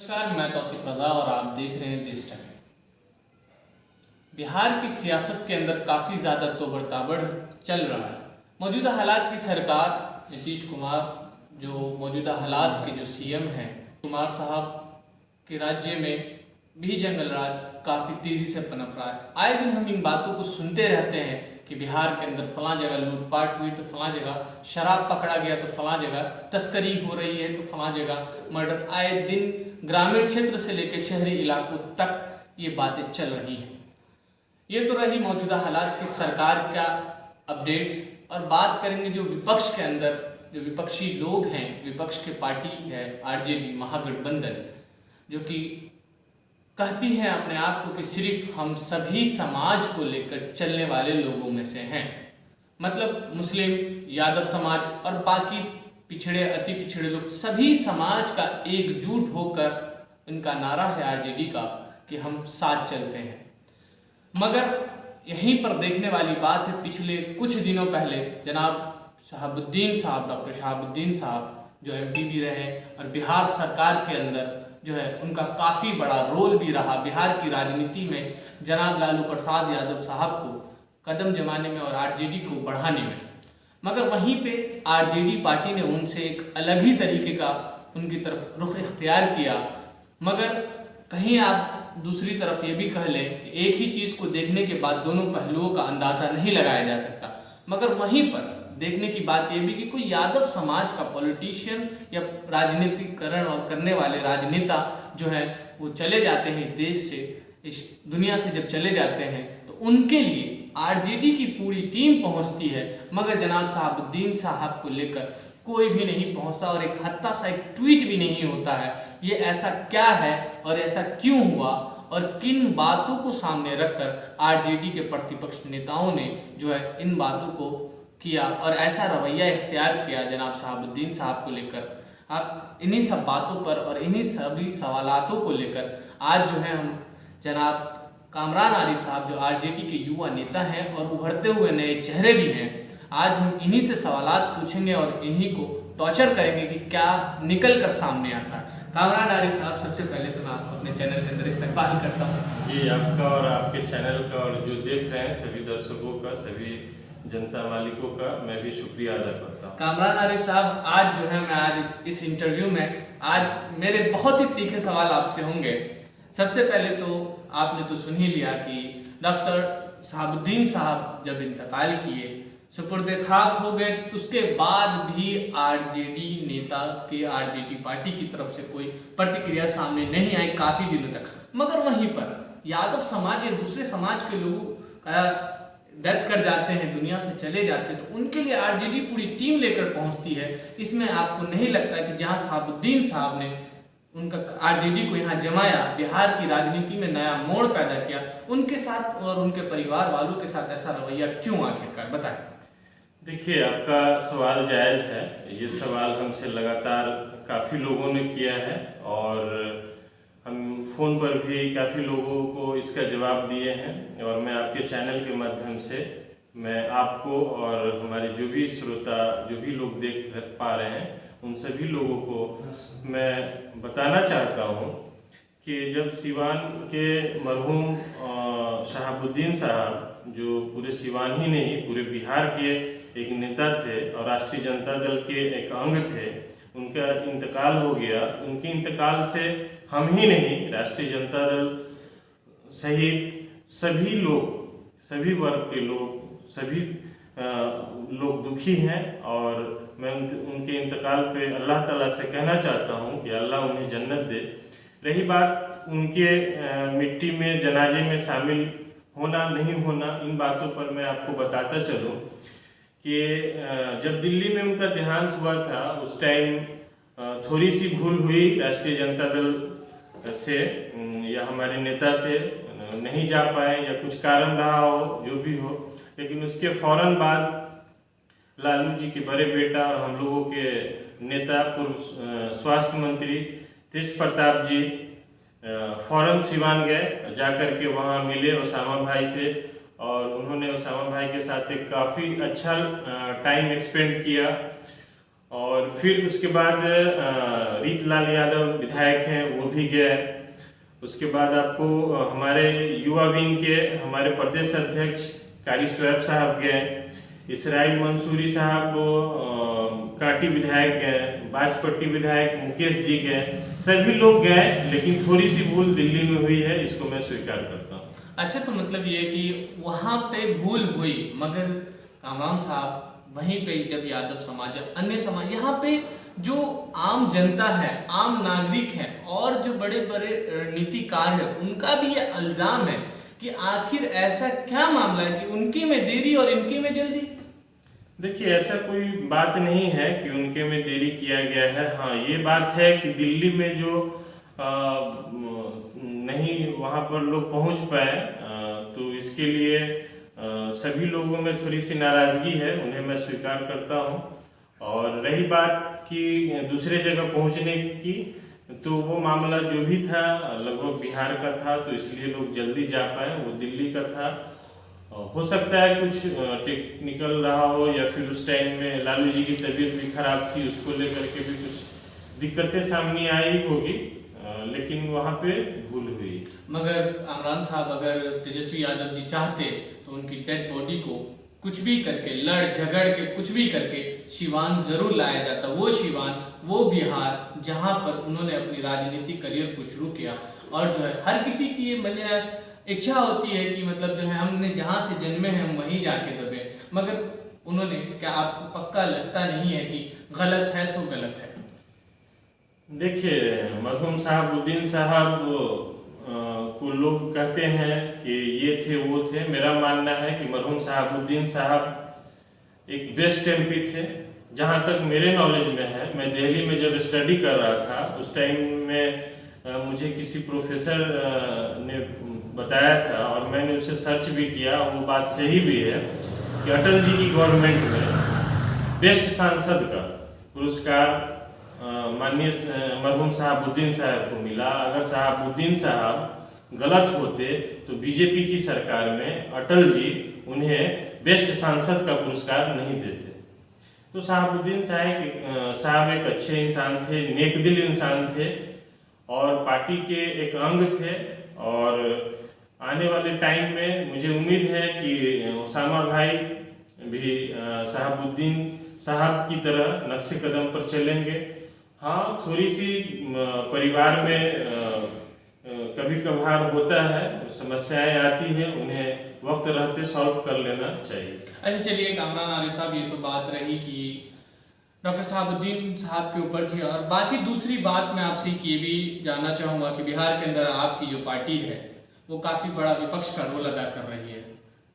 नमस्कार, मैं तौसीफ रज़ा और आप देख रहे हैं देश टाइम। बिहार की सियासत के अंदर काफ़ी ज़्यादा तोबड़-ताबड़ चल रहा है। मौजूदा हालात की सरकार नीतीश कुमार, जो मौजूदा हालात के जो सीएम हैं, कुमार साहब के राज्य में भी जंगल राज काफ़ी तेज़ी से पनप रहा है। आए दिन हम इन बातों को सुनते रहते हैं कि बिहार के अंदर फलां जगह लूटपाट हुई तो फलां जगह शराब पकड़ा गया, तो फलां जगह तस्करी हो रही है, तो फलां जगह मर्डर। आए दिन ग्रामीण क्षेत्र से लेकर शहरी इलाकों तक ये बातें चल रही हैं। ये तो रही मौजूदा हालात की सरकार का अपडेट्स। और बात करेंगे जो विपक्ष के अंदर जो विपक्षी लोग हैं, विपक्ष के पार्टी है आरजेडी महागठबंधन, जो कि कहती है अपने आप को कि सिर्फ हम सभी समाज को लेकर चलने वाले लोगों में से हैं। मतलब मुस्लिम, यादव समाज और बाकी पिछड़े, अति पिछड़े लोग, सभी समाज का एकजुट होकर इनका नारा है आरजेडी का कि हम साथ चलते हैं। मगर यहीं पर देखने वाली बात है, पिछले कुछ दिनों पहले जनाब शहाबुद्दीन साहब, डॉक्टर शहाबुद्दीन साहब जो एमपी भी रहे और बिहार सरकार के अंदर जो है उनका काफ़ी बड़ा रोल भी रहा बिहार की राजनीति में, जनाब लालू प्रसाद यादव साहब को कदम जमाने में और आरजेडी को बढ़ाने में। मगर वहीं पे आरजेडी पार्टी ने उनसे एक अलग ही तरीके का उनकी तरफ रुख इख्तियार किया। मगर कहीं आप दूसरी तरफ ये भी कह लें कि एक ही चीज़ को देखने के बाद दोनों पहलुओं का अंदाज़ा नहीं लगाया जा सकता। मगर वहीं पर देखने की बात यह भी कि कोई यादव समाज का पॉलिटिशियन या राजनीतिकरण करने वाले राजनेता जो है वो चले जाते हैं इस देश से, इस दुनिया से जब चले जाते हैं, तो उनके लिए आरजेडी की पूरी टीम पहुंचती है, मगर जनाब शहाबुद्दीन साहब को लेकर कोई भी नहीं पहुंचता और एक हत्ता सा एक ट्वीट भी नहीं होता है। ये ऐसा क्या है और ऐसा क्यों हुआ और किन बातों को सामने रखकर आरजेडी के प्रतिपक्ष नेताओं ने जो है इन बातों को किया और ऐसा रवैया इख्तियार किया जनाब शहाबुद्दीन साहब को लेकर। आप इन्हीं सब बातों पर और इन्हीं सभी सवालातों को लेकर आज जो है हम जनाब कामरान आरिफ साहब, जो आरजेडी के युवा नेता हैं और उभरते हुए नए चेहरे भी हैं, आज हम इन्हीं से सवालात पूछेंगे और इन्हीं को टॉर्चर करेंगे कि क्या निकल कर सामने आता है। कामरान आरिफ साहब, सबसे पहले तो मैं आपको अपने चैनल के अंदर इस्तकबाल करता हूँ। जी, आपका और आपके चैनल का और जो देख रहे हैं सभी दर्शकों का, सभी जनता मालिकों का मैं भी शुक्रिया अदा करता हूँ। कामरान आरिफ साहब, आज जो है मैं आज इस इंटरव्यू में आज मेरे बहुत ही तीखे सवाल आपसे होंगे। सबसे पहले तो आपने तो सुन ही लिया कि डॉक्टर शहाबुद्दीन साहब जब इंतकाल किए, सुपुर्दे खाक हो गए, तो उसके बाद भी आरजेडी नेता के आरजेडी पार्टी की तरफ से कोई प्रतिक्रिया सामने नहीं आई काफ़ी दिनों तक। मगर वहीं पर यादव समाज या दूसरे समाज के लोग डेथ कर जाते हैं, दुनिया से चले जाते हैं, तो उनके लिए आरजेडी पूरी टीम लेकर पहुंचती है। इसमें आपको नहीं लगता कि जहां शहाबुद्दीन साहब ने उनका आरजेडी को यहाँ जमाया, बिहार की राजनीति में नया मोड़ पैदा किया, उनके साथ और उनके परिवार वालों के साथ ऐसा रवैया क्यों आखिरकार, बताएं। देखिए, आपका सवाल जायज़ है। ये सवाल हमसे लगातार काफ़ी लोगों ने किया है और हम फ़ोन पर भी काफ़ी लोगों को इसका जवाब दिए हैं और मैं आपके चैनल के माध्यम से मैं आपको और हमारे जो भी श्रोता, जो भी लोग देख पा रहे हैं, उन सभी लोगों को मैं बताना चाहता हूँ कि जब सिवान के मरहूम शहाबुद्दीन साहब, जो पूरे सिवान ही नहीं पूरे बिहार के एक नेता थे और राष्ट्रीय जनता दल के एक अंग थे, उनका इंतकाल हो गया। उनके इंतकाल से हम ही नहीं, राष्ट्रीय जनता दल सहित सभी लोग, सभी वर्ग के लोग, सभी लोग दुखी हैं और मैं उनके इंतकाल पे अल्लाह ताला से कहना चाहता हूँ कि अल्लाह उन्हें जन्नत दे। रही बात उनके मिट्टी में, जनाजे में शामिल होना नहीं होना, इन बातों पर मैं आपको बताता चलूँ कि जब दिल्ली में उनका देहांत हुआ था, उस टाइम थोड़ी सी भूल हुई राष्ट्रीय जनता दल से या हमारे नेता से, नहीं जा पाए या कुछ कारण रहा हो, जो भी हो, लेकिन उसके फौरन बाद लालू जी के बड़े बेटा और हम लोगों के नेता पूर्व स्वास्थ्य मंत्री तेज प्रताप जी फौरन सिवान गए, जाकर के वहाँ मिले ओसामा भाई से और उन्होंने ओसामा भाई के साथ एक काफ़ी अच्छा टाइम एक्सपेंड किया और फिर उसके बाद रीतलाल यादव विधायक हैं, वो भी गए। उसके बाद आपको हमारे युवा विंग के हमारे प्रदेश अध्यक्ष कारी शोएब साहब गए, इसराइल मंसूरी साहब काटी विधायक गए, बाजपट्टी विधायक मुकेश जी गए, सभी लोग गए। लेकिन थोड़ी सी भूल दिल्ली में हुई है, इसको मैं स्वीकार करता हूँ। अच्छा, तो मतलब ये कि वहाँ पे भूल हुई, मगर कामरान साहब वहीं पे जब यादव समाज या अन्य समाज, यहाँ पे जो आम जनता है, आम नागरिक है और जो बड़े बड़े रणनीतिकार है, उनका भी ये इल्जाम है कि आखिर ऐसा क्या मामला है कि उनके में देरी और इनके में जल्दी। देखिए, ऐसा कोई बात नहीं है कि उनके में देरी किया गया है। हाँ, ये बात है कि दिल्ली में जो नहीं वहाँ पर लोग पहुँच पाए, तो इसके लिए सभी लोगों में थोड़ी सी नाराज़गी है, उन्हें मैं स्वीकार करता हूँ। और रही बात कि दूसरे जगह पहुँचने की, तो वो मामला जो भी था लगभग बिहार का था, तो इसलिए लोग जल्दी जा पाए। वो दिल्ली का था, हो सकता है कुछ टेक्निकल रहा हो, या फिर उस टाइम में लालू जी की तबीयत भी खराब थी, उसको लेकर के भी कुछ दिक्कतें सामने आई होगी, लेकिन वहाँ पे भूल हुई। मगर कामरान साहब, अगर तेजस्वी यादव जी चाहते तो उनकी डेड बॉडी को कुछ भी करके, लड़ झगड़ के, कुछ भी करके सिवान जरूर लाया जाता। वो सिवान, वो बिहार जहाँ पर उन्होंने अपनी राजनीतिक करियर को शुरू किया। और जो है हर किसी की ये मैंने इच्छा होती है कि मतलब जो है हमने जहाँ से जन्मे हैं हम वहीं जाके दबे, मगर उन्होंने, क्या आपको पक्का लगता नहीं है कि गलत है सो गलत है? देखिए, मरहूम शहाबुद्दीन साहब को लोग कहते हैं कि ये थे वो थे। मेरा मानना है कि मरहूम शहाबुद्दीन साहब एक बेस्ट एमपी थे। जहाँ तक मेरे नॉलेज में है, मैं दिल्ली में जब स्टडी कर रहा था, उस टाइम में मुझे किसी प्रोफेसर ने बताया था और मैंने उसे सर्च भी किया, वो बात सही भी है कि अटल जी की गवर्नमेंट में बेस्ट सांसद का पुरस्कार माननीय मरहूम शहाबुद्दीन साहब को मिला। अगर शहाबुद्दीन साहब गलत होते तो बीजेपी की सरकार में अटल जी उन्हें बेस्ट सांसद का पुरस्कार नहीं देते। तो शहाबुद्दीन साहब एक अच्छे इंसान थे, नेकदिल इंसान थे और पार्टी के एक अंग थे। और आने वाले टाइम में मुझे उम्मीद है कि उसामा भाई भी शहाबुद्दीन साहब की तरह नक्शे कदम पर चलेंगे। हाँ, थोड़ी सी परिवार में कभी कभार होता है, समस्याएं आती हैं, उन्हें वक्त रहते सॉल्व कर लेना चाहिए। अच्छा, चलिए कामरान आरिफ साहब, ये तो बात रही कि डॉक्टर शहाबुद्दीन साहब के ऊपर थी। और बाकी दूसरी बात मैं आपसे ये भी जानना चाहूँगा कि बिहार के अंदर आपकी जो पार्टी है वो काफ़ी बड़ा विपक्ष का रोल अदा कर रही है,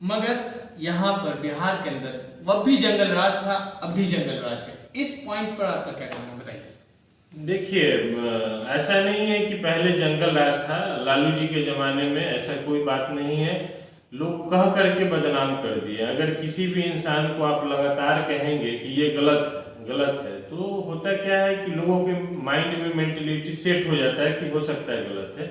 मगर यहाँ पर बिहार के अंदर वह भी जंगल राज था, अब भी जंगल राज है। इस पॉइंट पर आपका क्या कहना है, बताइए। देखिए, ऐसा नहीं है कि पहले जंगल राज था। लालू जी के ज़माने में ऐसा कोई बात नहीं है, लोग कह करके बदनाम कर दिए। अगर किसी भी इंसान को आप लगातार कहेंगे कि ये गलत है, तो होता क्या है कि लोगों के माइंड में मेंटलिटी सेट हो जाता है कि हो सकता है गलत है।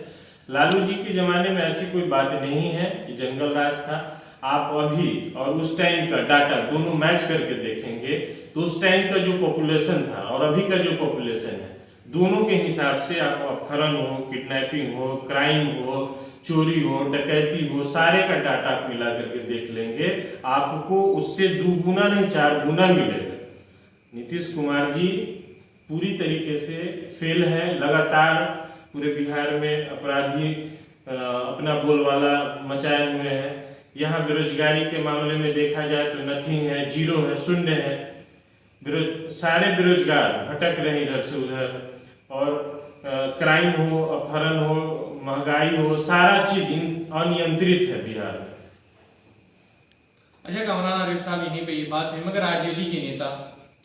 लालू जी के ज़माने में ऐसी कोई बात नहीं है कि जंगल राज था। आप अभी और उस टाइम का डाटा दोनों मैच करके देखेंगे तो उस टाइम का जो पॉपुलेशन था और अभी का जो पॉपुलेशन है, दोनों के हिसाब से आप अपहरण हो, किडनैपिंग हो, क्राइम हो, चोरी हो, डकैती हो, सारे का डाटा आप मिला करके देख लेंगे, आपको उससे 2 गुना नहीं 4 गुना मिलेगा। नीतीश कुमार जी पूरी तरीके से फेल है। लगातार पूरे बिहार में अपराधी अपना बोलबाला मचाए हुए हैं। यहाँ बेरोजगारी के मामले में देखा जाए तो नथिंग है, जीरो है, शून्य है। सारे बेरोजगार भटक रहे इधर से उधर, और क्राइम हो, अपहरण हो, महंगाई हो, सारा चीज अनियंत्रित है बिहार में। अच्छा कामरान आरिफ साहब, यहीं पे ये बात है, मगर आरजेडी के नेता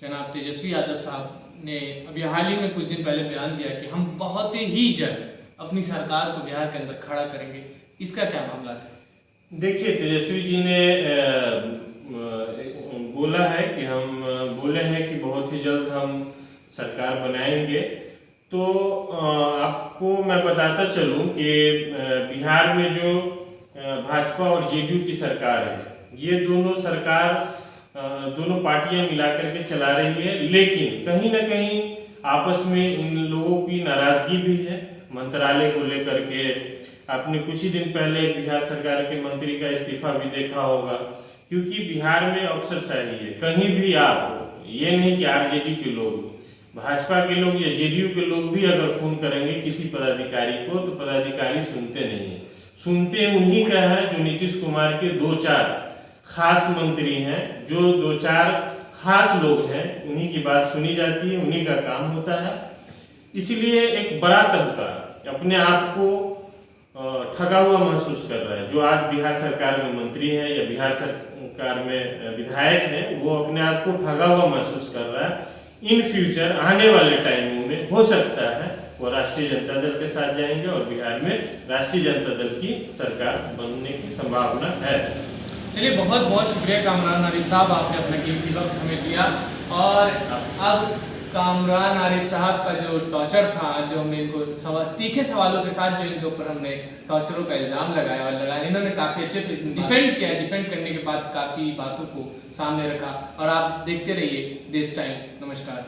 जनाब तेजस्वी यादव साहब ने अभी हाल ही में कुछ दिन पहले बयान दिया कि हम बहुत ही जल्द अपनी सरकार को बिहार के अंदर खड़ा करेंगे। इसका क्या मामला है? देखिए, तेजस्वी जी ने बोला है कि हम बोले हैं कि बहुत ही जल्द हम सरकार बनाएंगे। तो आपको मैं बताता चलूं कि बिहार में जो भाजपा और जेडीयू की सरकार है, ये दोनों सरकार दोनों पार्टियां मिलाकर के चला रही है, लेकिन कहीं ना कहीं आपस में इन लोगों की नाराजगी भी है मंत्रालय को लेकर के। आपने कुछ ही दिन पहले बिहार सरकार के मंत्री का इस्तीफा भी देखा होगा, क्योंकि बिहार में अफसरशाही है। कहीं भी आप, ये नहीं कि आरजेडी के लोग, भाजपा के लोग या जेडीयू के लोग भी अगर फोन करेंगे किसी पदाधिकारी को, तो पदाधिकारी सुनते नहीं है। सुनते उन्हीं का है जो नीतीश कुमार के 2-4 खास मंत्री हैं, जो 2-4 खास लोग हैं, उन्हीं की बात सुनी जाती है, उन्हीं का काम होता है। इसलिए एक बड़ा तबका अपने आप को ठगा हुआ महसूस कर रहा है। जो आज बिहार सरकार में मंत्री है या बिहार सरकार में विधायक है, वो अपने आप को ठगा हुआ महसूस कर रहा है। इन फ्यूचर आने वाले टाइमों में हो सकता है वो राष्ट्रीय जनता दल के साथ जाएंगे और बिहार में राष्ट्रीय जनता दल की सरकार बनने की संभावना है। चलिए, बहुत बहुत शुक्रिया कामरान आरिफ साहब, आपने अपना कीमती वक्त हमें दिया। और अब कामरान आरिफ साहब का जो टॉर्चर था, जो हमने इनको तीखे सवालों के साथ जो इनके ऊपर हमने टॉर्चरों का इल्ज़ाम लगाया और लगाया, इन्होंने काफ़ी अच्छे से डिफेंड किया। डिफेंड करने के बाद काफ़ी बातों को सामने रखा। और आप देखते रहिए देश टाइम। नमस्कार।